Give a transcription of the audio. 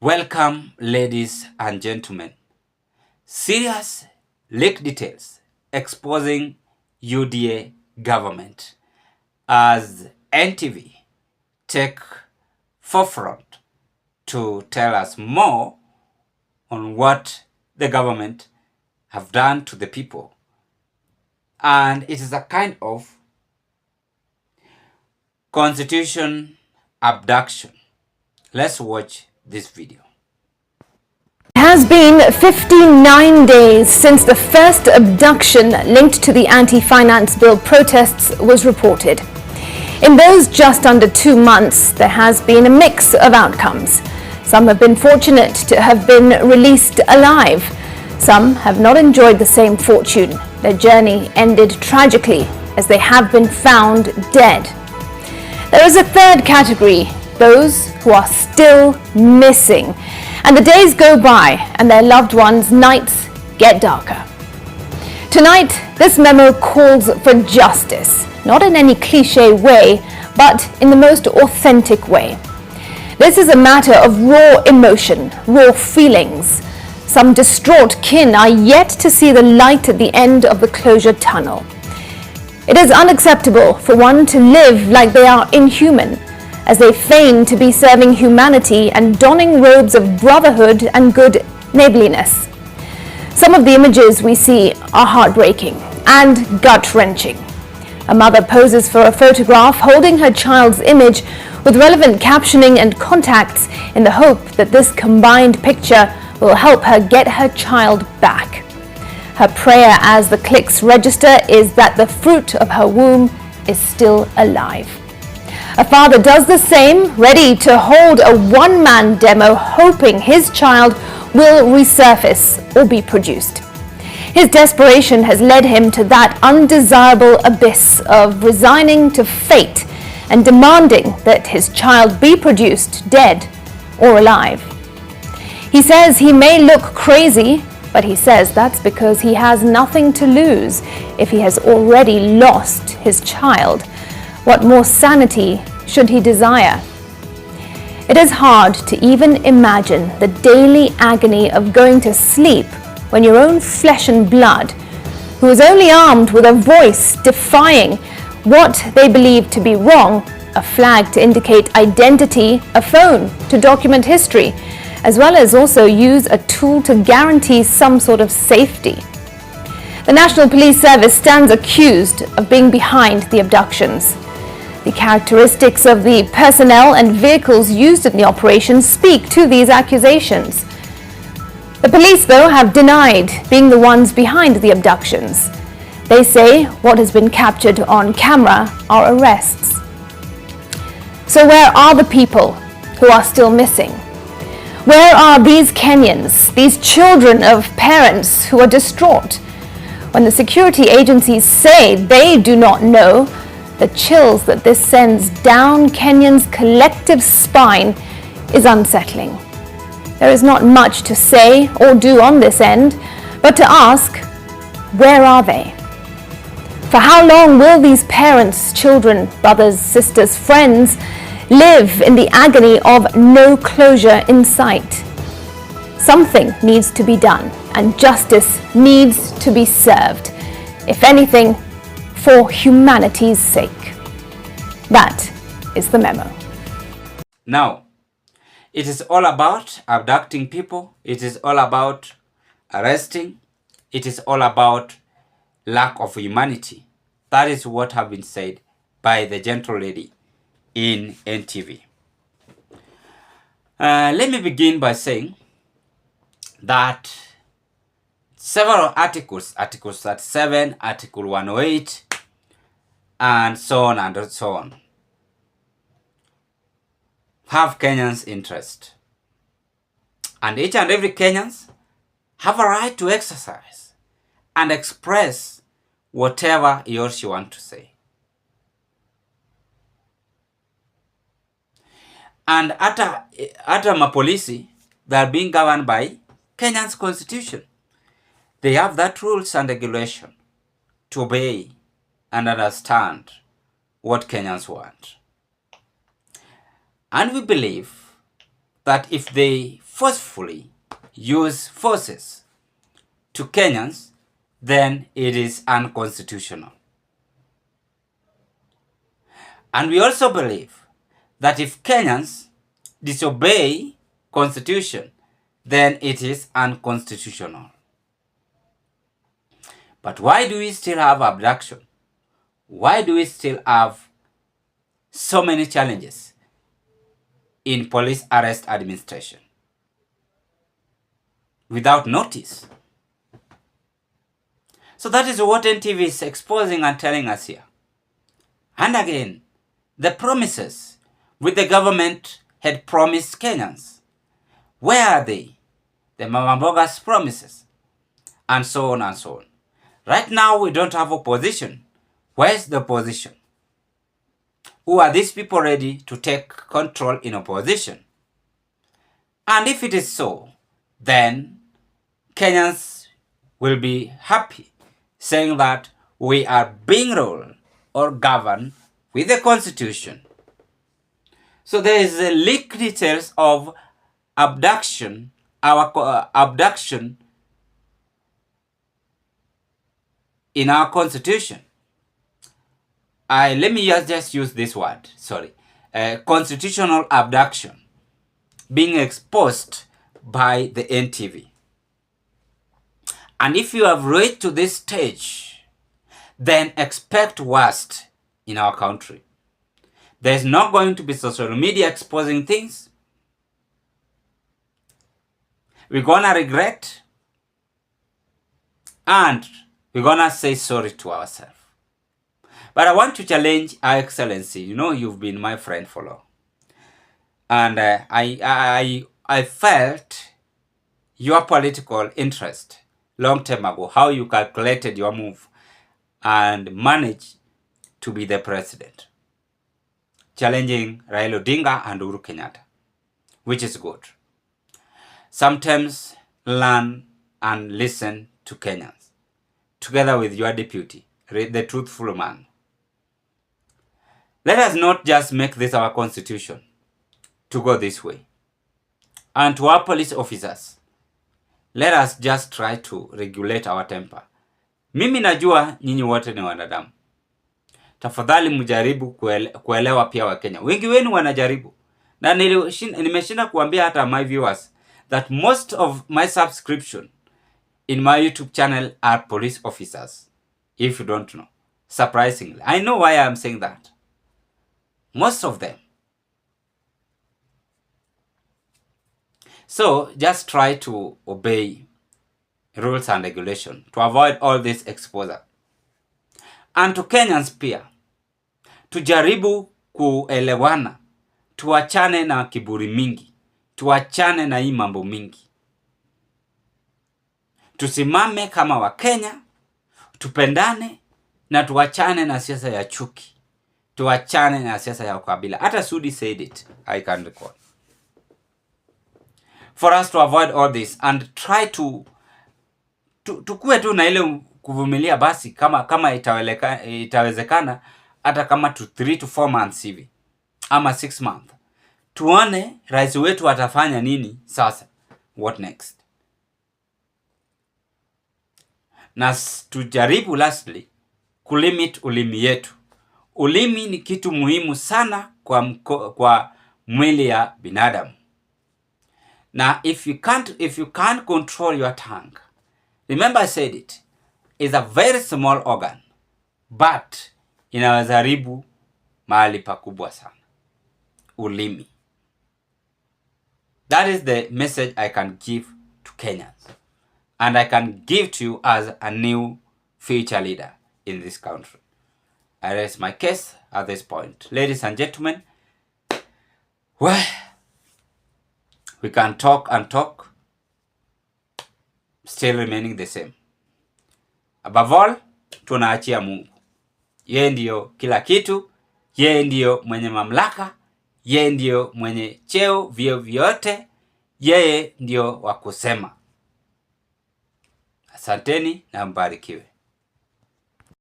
Welcome, ladies and gentlemen. Serious leak details exposing UDA government as NTV take forefront to tell us more on what the government have done to the people. And it is a kind of constitution abduction. Let's watch this video. It has been 59 days since the first abduction linked to the anti-finance bill protests was reported. In those just under 2 months, there has been a mix of outcomes. Some have been fortunate to have been released alive. Some have not enjoyed the same fortune. Their journey ended tragically as they have been found dead. There is a third category, those who are still missing. And the days go by and their loved ones' nights get darker. Tonight, this memo calls for justice, not in any cliche way, but in the most authentic way. This is a matter of raw emotion, raw feelings. Some distraught kin are yet to see the light at the end of the closure tunnel. It is unacceptable for one to live like they are inhuman, as they feign to be serving humanity and donning robes of brotherhood and good neighborliness. Some of the images we see are heartbreaking and gut-wrenching. A mother poses for a photograph holding her child's image with relevant captioning and contacts in the hope that this combined picture will help her get her child back. Her prayer as the clicks register is that the fruit of her womb is still alive. A father does the same, ready to hold a one-man demo, hoping his child will resurface or be produced. His desperation has led him to that undesirable abyss of resigning to fate and demanding that his child be produced dead or alive. He says he may look crazy, but he says that's because he has nothing to lose if he has already lost his child. What more sanity should he desire? It is hard to even imagine the daily agony of going to sleep when your own flesh and blood, who is only armed with a voice defying what they believe to be wrong, a flag to indicate identity, a phone to document history, as well as also use a tool to guarantee some sort of safety. The National Police Service stands accused of being behind the abductions. The characteristics of the personnel and vehicles used in the operation speak to these accusations. The police, though, have denied being the ones behind the abductions. They say what has been captured on camera are arrests. So where are the people who are still missing? Where are these Kenyans, these children of parents who are distraught? When the security agencies say they do not know, the chills that this sends down Kenyans' collective spine is unsettling. There is not much to say or do on this end, but to ask, where are they? For how long will these parents, children, brothers, sisters, friends live in the agony of no closure in sight? Something needs to be done, and justice needs to be served. If anything, for humanity's sake. That is the memo. Now, it is all about abducting people. It is all about arresting. It is all about lack of humanity. That is what have been said by the gentle lady in NTV. Let me begin by saying that several articles, Article 37, Article 108, and so on and so on, have Kenyans' interest. And each and every Kenyans have a right to exercise and express whatever he or she want to say. And hata mapolisi, they are being governed by Kenya's constitution. They have that rules and regulation to obey and understand what Kenyans want. And we believe that if they forcefully use forces to Kenyans, then it is unconstitutional. And we also believe that if Kenyans disobey Constitution, then it is unconstitutional. But why do we still have abduction? Why do we still have so many challenges in police arrest administration without notice? So that is what NTV is exposing and telling us here. And again, the promises which the government had promised Kenyans, where are they? The Mama Mboga's promises, and so on and so on. Right now, we don't have opposition. Where's the opposition? Who are these people ready to take control in opposition? And if it is so, then Kenyans will be happy, saying that we are being ruled or governed with the Constitution. So there is a leaked details of abduction, abduction in our Constitution. Let me just use this word, constitutional abduction being exposed by the NTV. And if you have reached to this stage, then expect worst in our country. There's not going to be social media exposing things. We're gonna regret, and we're gonna say sorry to ourselves. But I want to challenge Our Excellency. You know, you've been my friend for long. And I felt your political interest long time ago, how you calculated your move and managed to be the president, challenging Raila Odinga and Uhuru Kenyatta, which is good. Sometimes learn and listen to Kenyans, together with your deputy, the truthful man. Let us not just make this our constitution to go this way. And to our police officers, let us just try to regulate our temper. Mimi najua nyinyi wote ni wanadamu. Tafadhali mjaribu kuelewa pia Wakenya. Wengi wenu wanajaribu. Na nimeshinda kuambia hata my viewers that most of my subscription in my YouTube channel are police officers. If you don't know. Surprisingly. I know why I'm saying that. Most of them. So just try to obey rules and regulation to avoid all this exposure. And to Kenyans pia, tujaribu kuelewana, tuachane na kiburi mingi, tuachane na hii mambo mingi. Tusimame kama Wakenya, tupendane na tuachane na siasa ya chuki. Tuachane na siasa ya ukabila. Hata Sudi said it, I can recall. For us to avoid all this and try to tukue tu na ile kuvumilia basi kama itawezekana hata kama 3 to 4 months hivi ama 6 months. Tuone rais wetu atafanya nini sasa. What next? Na tujaribu lastly kulimit ulimi yetu. Ulimi ni kitu muhimu sana kwa mwili ya binadamu. Now, if you can't control your tongue, remember I said it's a very small organ, but inaweza haribu mahali pakubwa sana. Ulimi. That is the message I can give to Kenyans. And I can give to you as a new future leader in this country. I raise my case at this point. Ladies and gentlemen, well, we can talk and talk, still remaining the same. Above all, tunaachia Mungu. Yeye ndio kila kitu, yeye ndio mwenye mamlaka, yeye ndio mwenye cheo vyote, yeye ndio wa kusema. Asanteni na mbarikiwe.